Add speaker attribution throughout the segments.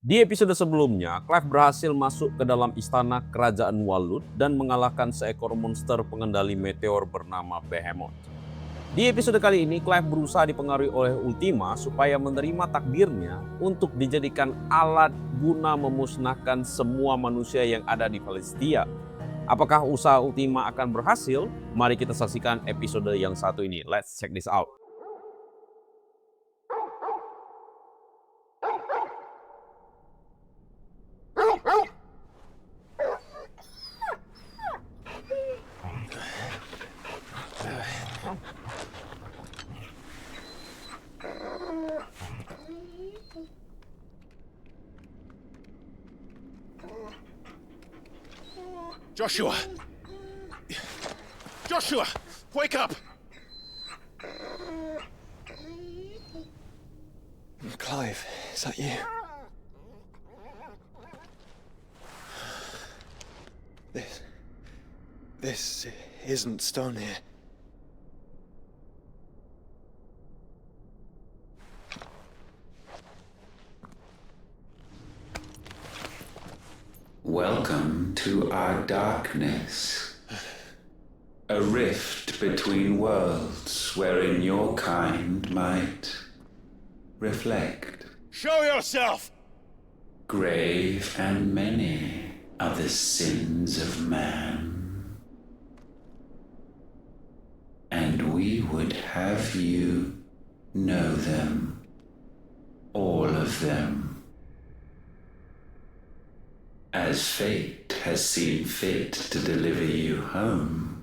Speaker 1: Di episode sebelumnya, Clive berhasil masuk ke dalam istana kerajaan Waloed dan mengalahkan seekor monster pengendali meteor bernama Behemoth. Di episode kali ini, Clive berusaha dipengaruhi oleh Ultima supaya menerima takdirnya untuk dijadikan alat guna memusnahkan semua manusia yang ada di Valisthea. Apakah usaha Ultima akan berhasil? Mari kita saksikan episode yang satu ini. Let's check this out.
Speaker 2: Joshua! Joshua! Wake up!
Speaker 3: Clive, is that you? This isn't stone here.
Speaker 4: Welcome to our darkness. A rift between worlds wherein your kind might reflect.
Speaker 2: Show yourself!
Speaker 4: Grave and many are the sins of man. And we would have you know them. All of them. As fate has seen fit to deliver you home,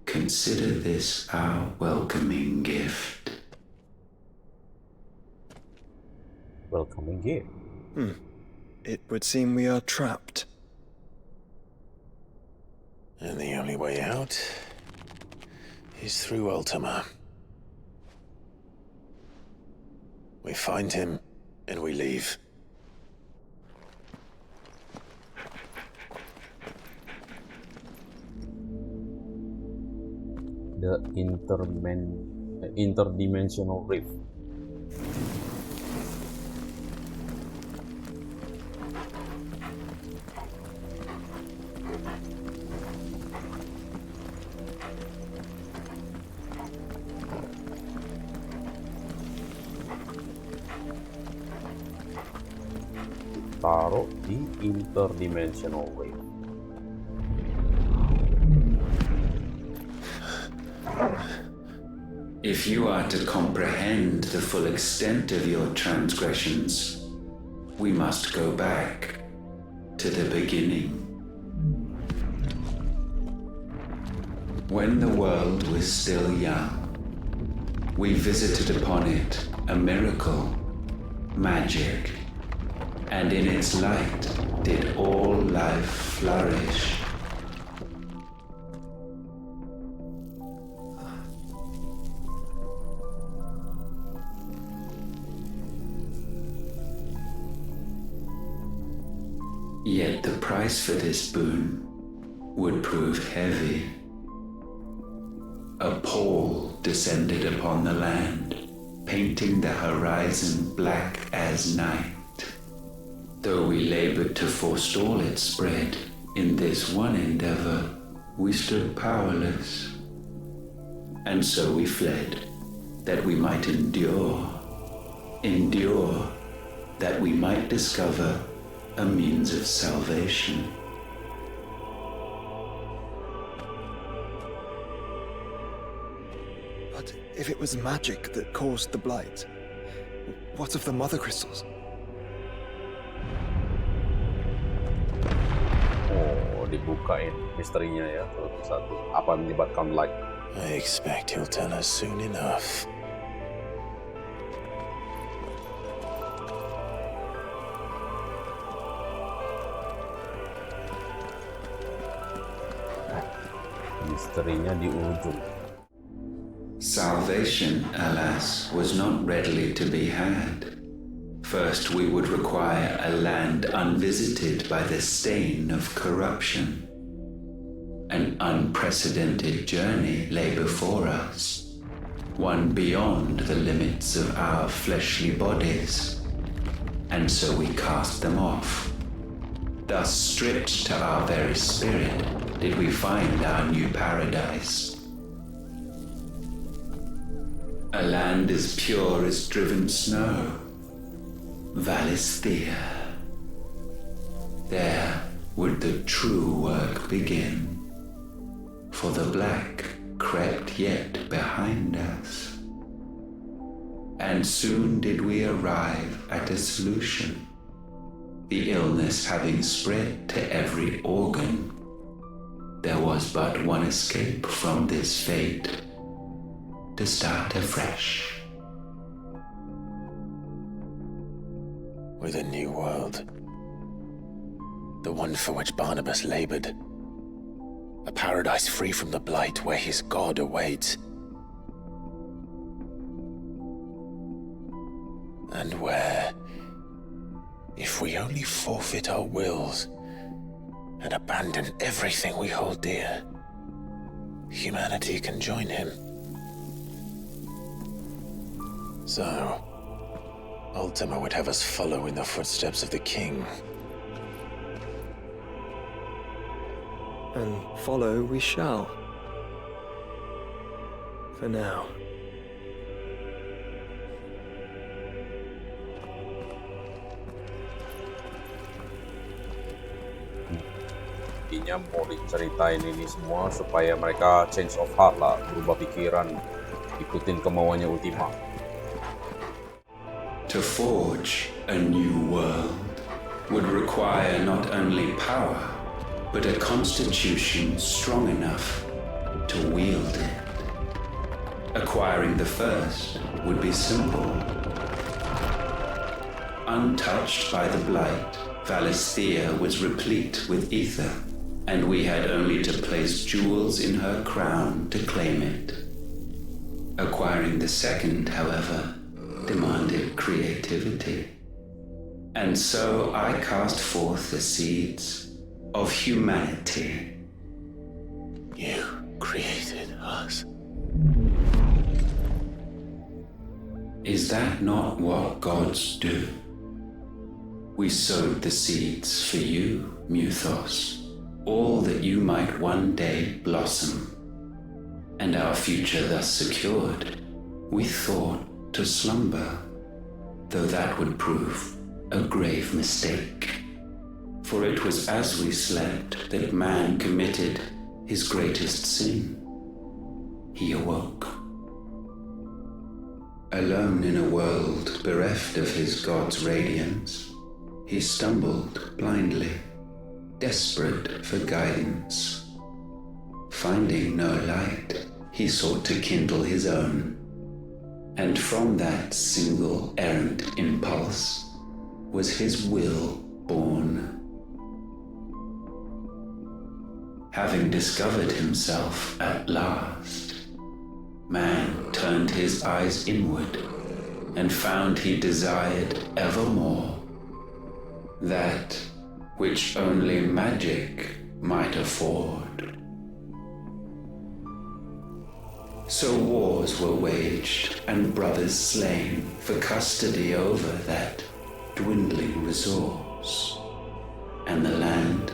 Speaker 4: consider this our welcoming gift.
Speaker 1: Welcoming gift.
Speaker 3: It would seem we are trapped.
Speaker 2: And the only way out is through Ultima. We find him and we leave.
Speaker 1: The interdimensional rift. Taruh di interdimensional rift.
Speaker 4: If you are to comprehend the full extent of your transgressions, we must go back to the beginning. When the world was still young, we visited upon it a miracle, magic, and in its light did all life flourish. Yet the price for this boon would prove heavy. A pall descended upon the land, painting the horizon black as night. Though we labored to forestall its spread, in this one endeavor, we stood powerless. And so we fled, that we might endure, that we might discover a means of salvation.
Speaker 3: But if it was magic that caused the Blight, what of the Mothercrystals?
Speaker 1: Oh, dibukain misterinya ya satu-satu. Apa yang menyebabkan Blight?
Speaker 2: I expect he'll tell us soon enough.
Speaker 1: Misterinya di ujung.
Speaker 4: Salvation, alas, was not readily to be had. First, we would require a land unvisited by the stain of corruption. An unprecedented journey lay before us, one beyond the limits of our fleshly bodies. and so we cast them off. Thus, stripped to our very spirit, did we find our new paradise. A land as pure as driven snow, Valisthea. There would the true work begin, for the black crept yet behind us. And soon did we arrive at a solution, the illness having spread to every organ. There was but one escape from this fate, to start afresh.
Speaker 2: With a new world. The one for which Barnabas labored. A paradise free from the Blight where his god awaits. And where, if we only forfeit our wills and abandon everything we hold dear, humanity can join him. So, Ultima would have us follow in the footsteps of the king.
Speaker 3: And follow we shall. For now.
Speaker 1: Intinya mau diceritain ini semua supaya mereka change of heart lah, berubah pikiran, ikutin kemauannya Ultima.
Speaker 4: To forge a new world would require not only power, but a constitution strong enough to wield it. Acquiring the first would be simple. Untouched by the Blight, Valisthea was replete with aether, and we had only to place jewels in her crown to claim it. Acquiring the second, however, demanded creativity. And so I cast forth the seeds of humanity.
Speaker 2: You created us.
Speaker 4: Is that not what gods do? We sowed the seeds for you, Mythos, all that you might one day blossom. And our future thus secured, we thought to slumber, though that would prove a grave mistake. For it was as we slept that man committed his greatest sin. He awoke. Alone in a world bereft of his god's radiance, he stumbled blindly, desperate for guidance. Finding no light, he sought to kindle his own. And from that single errant impulse was his will born. Having discovered himself at last, man turned his eyes inward and found he desired evermore that which only magic might afford. So wars were waged and brothers slain for custody over that dwindling resource, and the land,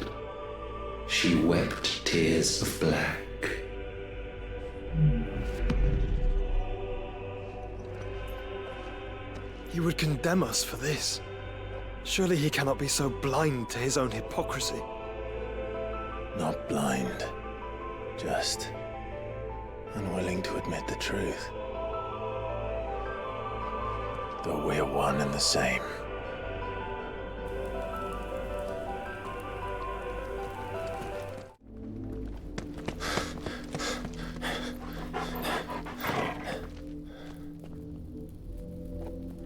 Speaker 4: she wept tears of black.
Speaker 3: He would condemn us for this. Surely he cannot be so blind to his own hypocrisy.
Speaker 2: Not blind, just unwilling to admit the truth. Though we're one and the same.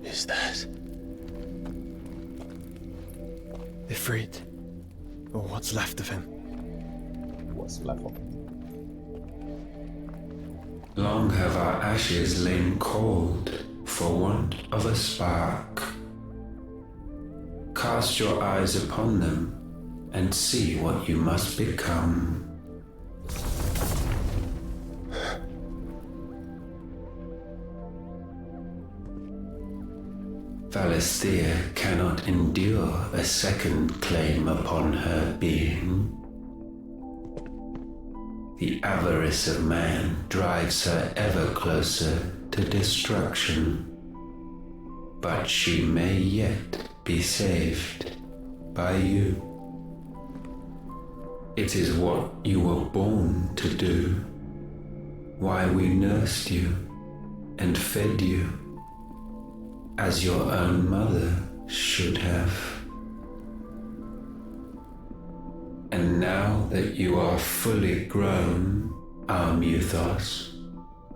Speaker 2: Is that
Speaker 3: Ifrit, or what's left of him?
Speaker 1: What's left of it?
Speaker 4: Long have our ashes lain cold for want of a spark. Cast your eyes upon them and see what you must become. Valisthea cannot endure a second claim upon her being. The avarice of man drives her ever closer to destruction. But she may yet be saved by you. It is what you were born to do, why we nursed you and fed you, as your own mother should have. And now that you are fully grown, our Mythos,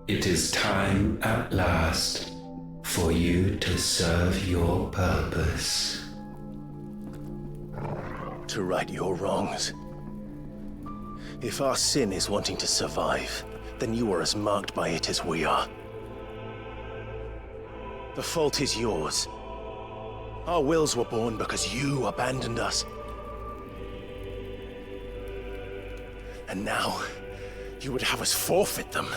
Speaker 4: it is time at last for you to serve your purpose.
Speaker 5: To right your wrongs. If our sin is wanting to survive, then you are as marked by it as we are. The fault is yours. Our wills were born because you abandoned us. And now, you would have us forfeit them.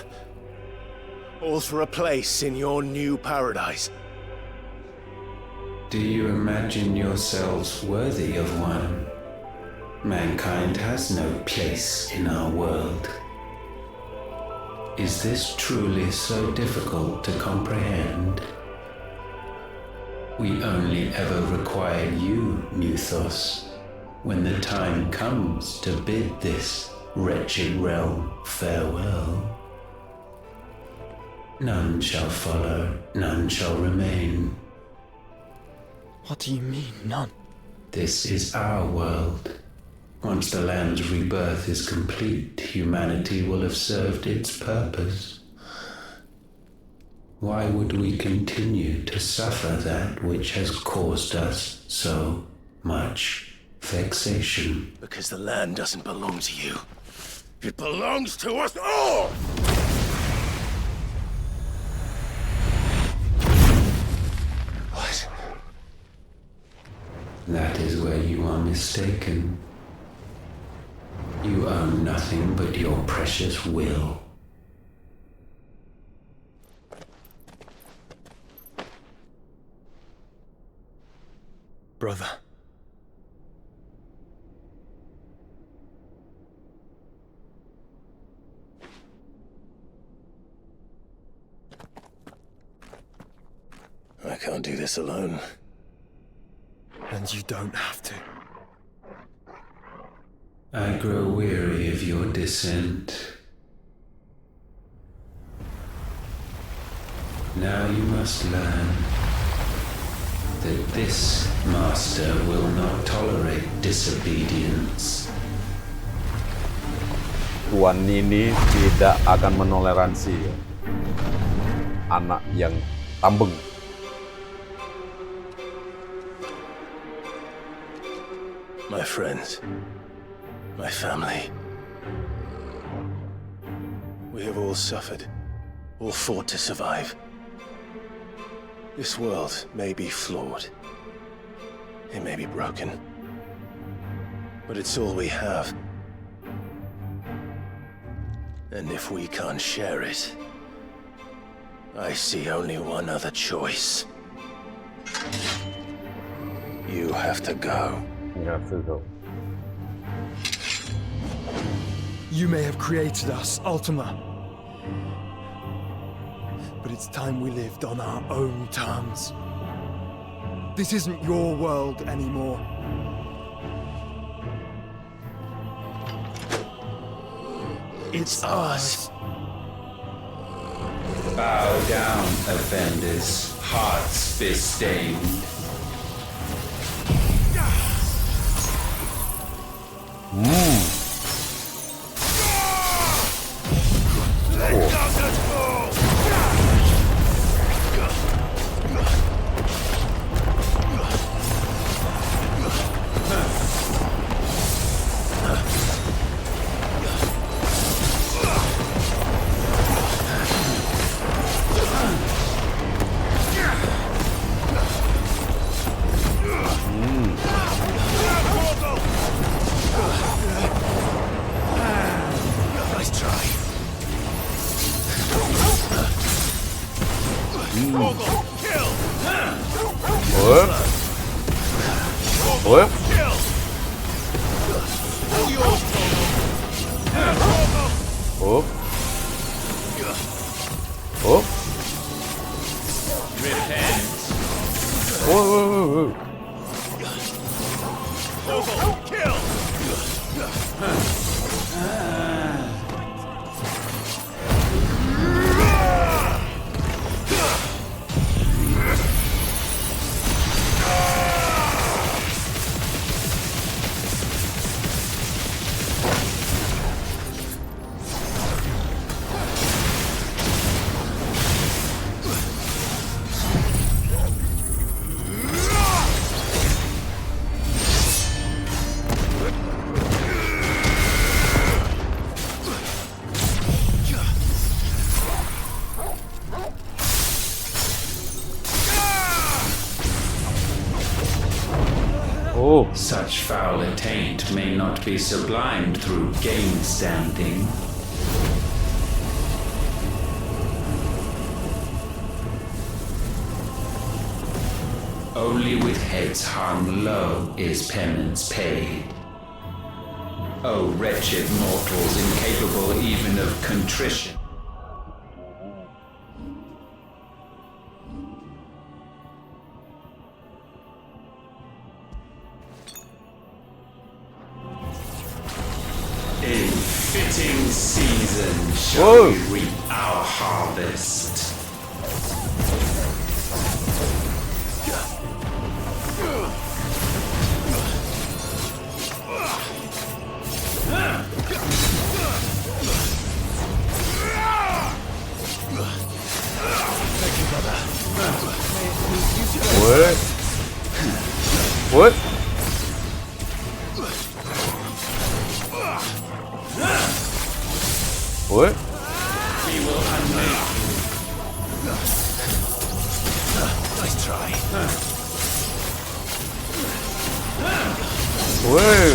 Speaker 5: All for a place in your new paradise.
Speaker 4: Do you imagine yourselves worthy of one? Mankind has no place in our world. Is this truly so difficult to comprehend? We only ever require you, Mythos, when the time comes to bid this wretched realm farewell. None shall follow, none shall remain.
Speaker 3: What do you mean, none?
Speaker 4: This is our world. Once the land's rebirth is complete, humanity will have served its purpose. Why would we continue to suffer that which has caused us so much vexation?
Speaker 5: Because the land doesn't belong to you. It belongs to us all! What?
Speaker 4: That is where you are mistaken. You own nothing but your precious will.
Speaker 3: Brother.
Speaker 5: I can't do this alone.
Speaker 3: And you don't have to.
Speaker 4: I grow weary of your dissent. Now you must learn that this master will not tolerate disobedience.
Speaker 1: Tuan ini tidak akan menoleransi anak yang tambeng.
Speaker 5: My friends, my family. We have all suffered, all fought to survive. This world may be flawed. It may be broken. But it's all we have. And if we can't share it, I see only one other choice. You have to go.
Speaker 1: You have to go.
Speaker 3: You may have created us, Ultima. But it's time we lived on our own terms. This isn't your world anymore. It's ours.
Speaker 4: Bow down, offenders, hearts be-stained.
Speaker 1: Whip. Up. Up. Whoa, whoa, whoa, Oh.
Speaker 4: Such foul attaint may not be sublimed through game standing. Only with heads hung low is penance paid. Oh, wretched mortals incapable even of contrition. In fitting season shall we reap our harvest.
Speaker 1: What? What? What?
Speaker 4: We will unmake you.
Speaker 5: Nice try.
Speaker 1: Whoa.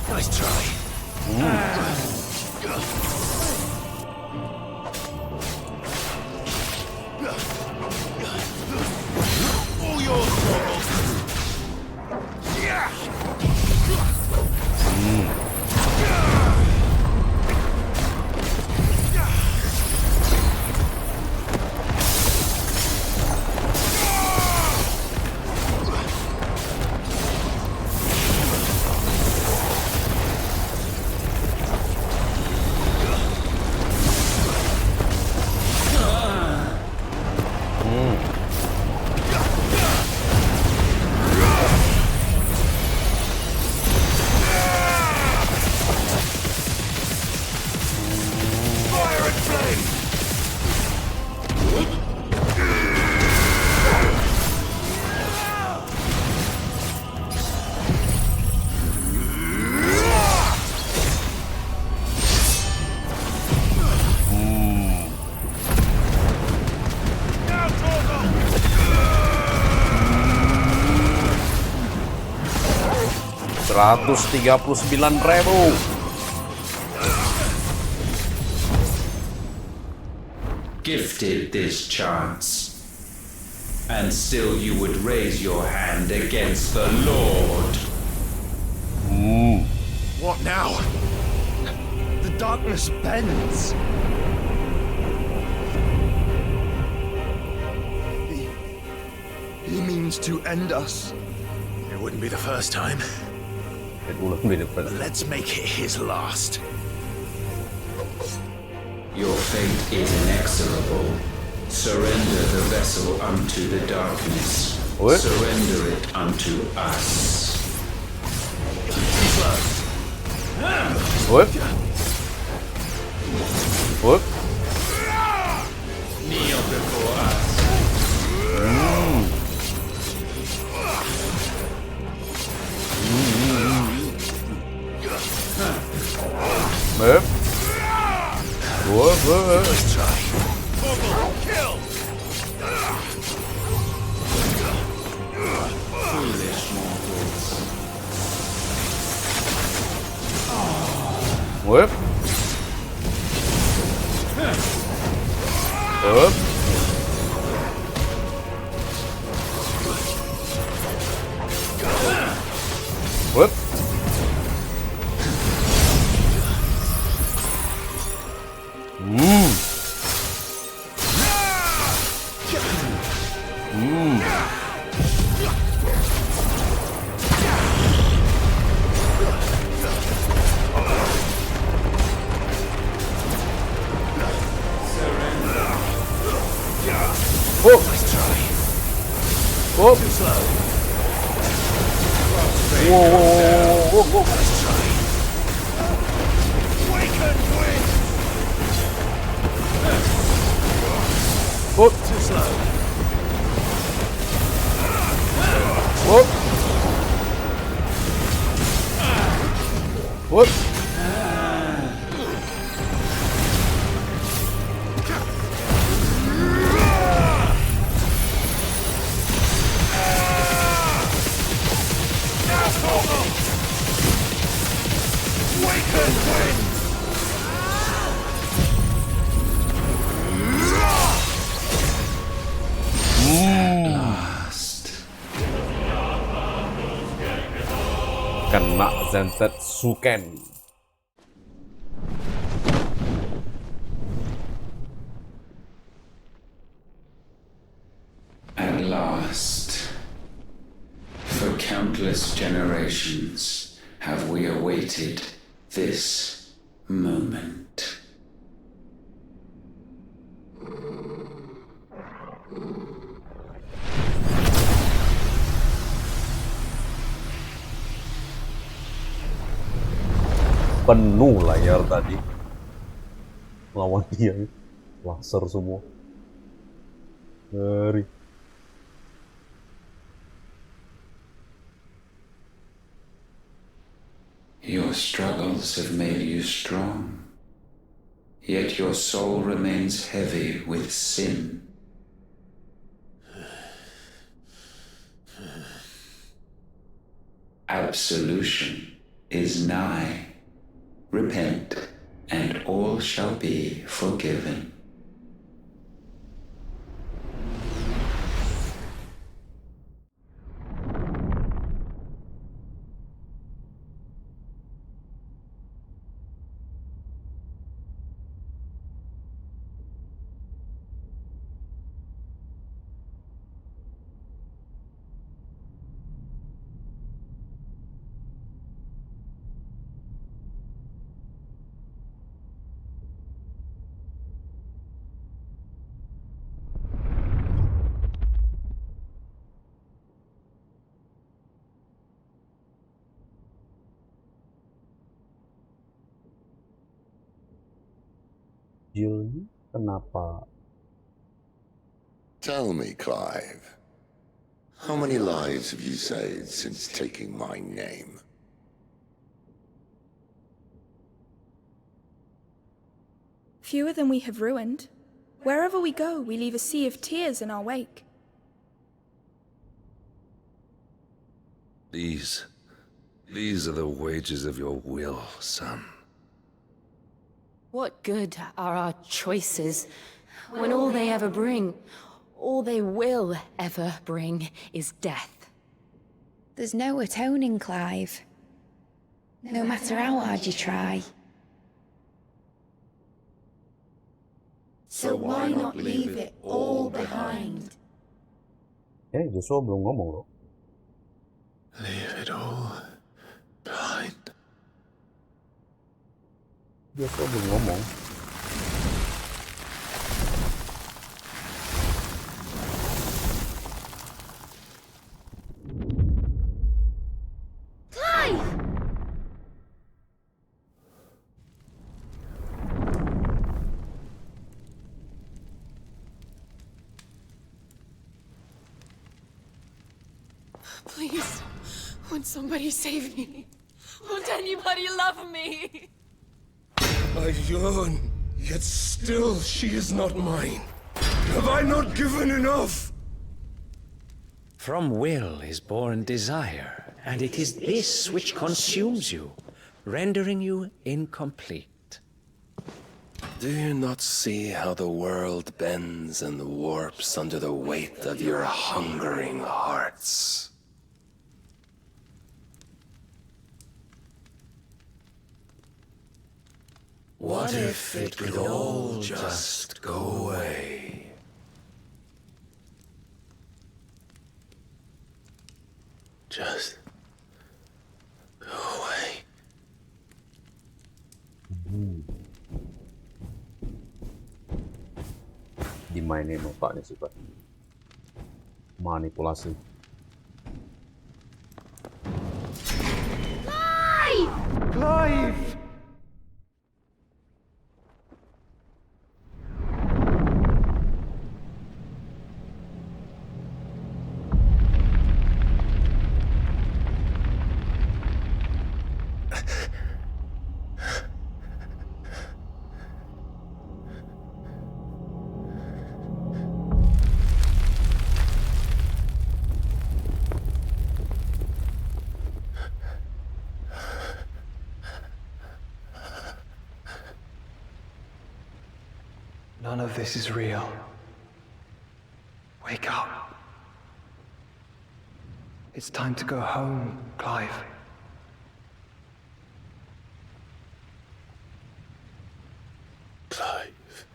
Speaker 5: Nice try. All yours, Torvald.
Speaker 1: $139.000.
Speaker 4: Gifted this chance, and still you would raise your hand against the Lord.
Speaker 5: What now?
Speaker 3: The darkness bends. He means to end us.
Speaker 5: It wouldn't be the first time.
Speaker 1: It wouldn't be the first.
Speaker 5: Let's make it his last.
Speaker 4: Your fate is inexorable. Surrender the vessel unto the darkness.
Speaker 1: What?
Speaker 4: Surrender it unto us.
Speaker 1: What? What?
Speaker 4: Kneel before us.
Speaker 1: Yep. What?
Speaker 5: Let's try. Kill!
Speaker 4: Foolish mortals.
Speaker 1: Whip. Up. Whip. Oh!
Speaker 5: Nice try.
Speaker 1: Oh!
Speaker 5: Too slow.
Speaker 1: Whoa!
Speaker 5: Nice try. Awaken, win.
Speaker 1: Oh!
Speaker 5: Too slow.
Speaker 1: Oh! What?
Speaker 5: Awaken, win.
Speaker 4: Last.
Speaker 1: Kena Zentetsuken.
Speaker 4: At last, for countless generations, have we awaited this moment.
Speaker 1: Penuh layar tadi. Lawan dia. Laser semua. Ngeri.
Speaker 4: Your struggles have made you strong, yet your soul remains heavy with sin. Absolution is nigh. Repent, and all shall be forgiven.
Speaker 1: Jill, kenapa?
Speaker 6: Tell me, Clive, how many lives have you saved since taking my name?
Speaker 7: Fewer than we have ruined. Wherever we go, we leave a sea of tears in our wake.
Speaker 8: These are the wages of your will, son.
Speaker 9: What good are our choices when all they ever bring, all they will ever bring, is death?
Speaker 10: There's no atoning, Clive. No matter how hard you try.
Speaker 6: So why not leave it all behind?
Speaker 1: Joshua belum ngomong loh.
Speaker 5: Leave it all behind.
Speaker 1: Joshua belum ngomong.
Speaker 9: Please, won't somebody save me? Won't anybody love me?
Speaker 5: I yearn, yet still she is not mine. Have I not given enough?
Speaker 11: From will is born desire, and it is this which consumes you. rendering you incomplete.
Speaker 5: Do you not see how the world bends and warps under the weight of your hungering hearts? What if it could all just go away? Just go away.
Speaker 1: Dimainin otaknya sih, Pak. Manipulasi.
Speaker 3: Clive! None of this is real. Wake up. It's time to go home, Clive.
Speaker 5: Clive.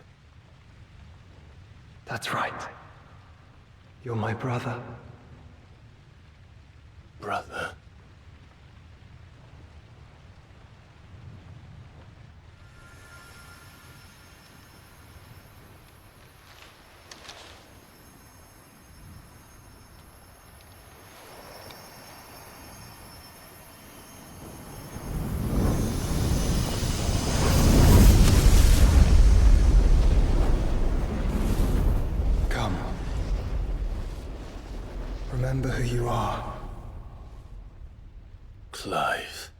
Speaker 3: That's right. You're my brother.
Speaker 5: Brother.
Speaker 3: Come. Remember who you are.
Speaker 5: Clive.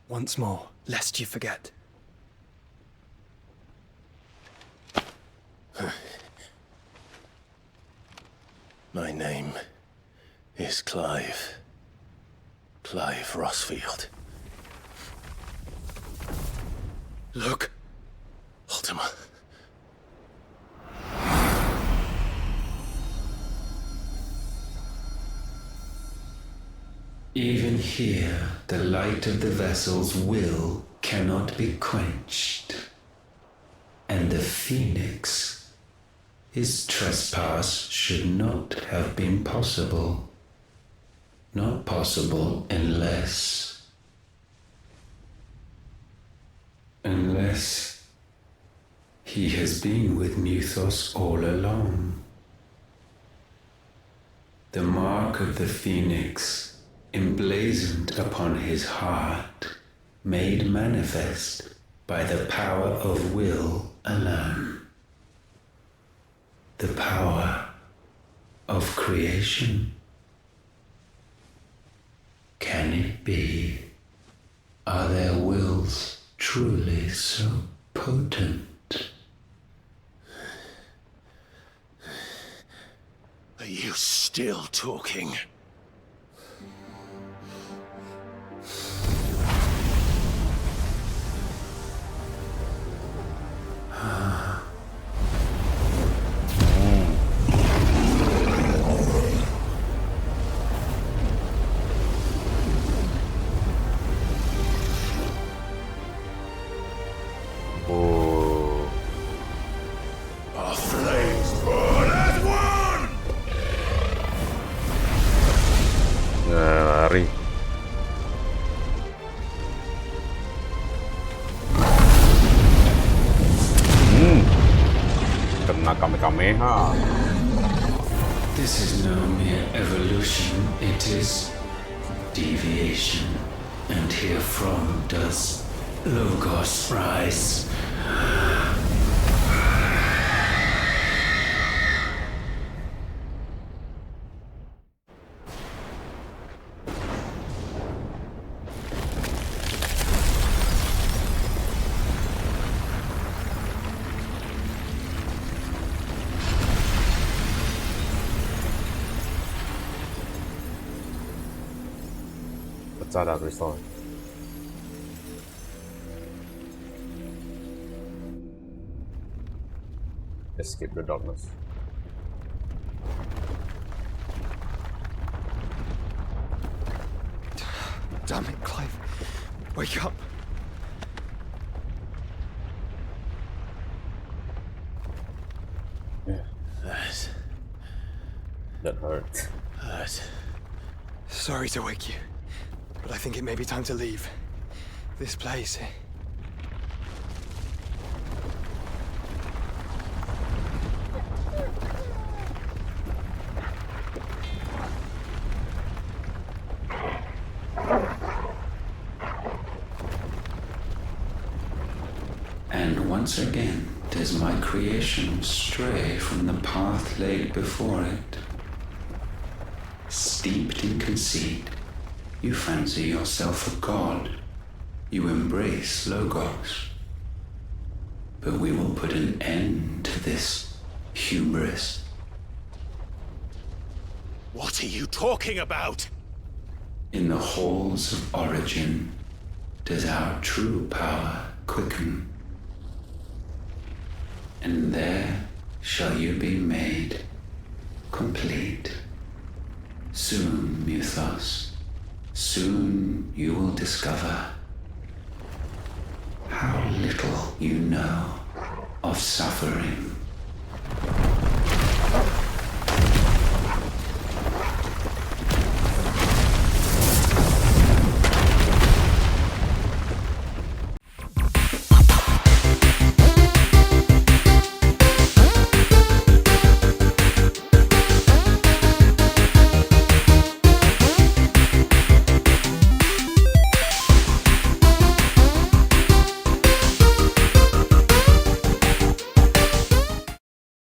Speaker 3: Once more, lest you forget.
Speaker 5: My name is Clive. Clive Rossfield. Look, Ultima.
Speaker 4: Even here, the light of the vessel's will cannot be quenched. And the Phoenix, his trespass should not have been possible. Not possible unless he has been with Mythos all along. The mark of the Phoenix, emblazoned upon his heart, made manifest by the power of will alone. The power of creation. Can it be? Are their wills truly so potent?
Speaker 5: Are you still talking? Our flames burn as one!
Speaker 1: Lari. Kena Kamehameha.
Speaker 4: This is no mere evolution, it is deviation. And herefrom does Logos rise.
Speaker 1: Pecah dah kristal. Escape the darkness.
Speaker 3: Damn it, Clive. Wake up.
Speaker 1: Yeah,
Speaker 5: That
Speaker 1: that hurt.
Speaker 5: hurt.
Speaker 3: Sorry to wake you, but I think it may be time to leave. This place.
Speaker 4: And once again does my creation stray from the path laid before it. Steeped in conceit, you fancy yourself a god. You embrace Logos. But we will put an end to this hubris.
Speaker 5: What are you talking about?
Speaker 4: In the halls of origin does our true power quicken. And there shall you be made complete. Soon, Mythos, soon you will discover how little you know of suffering.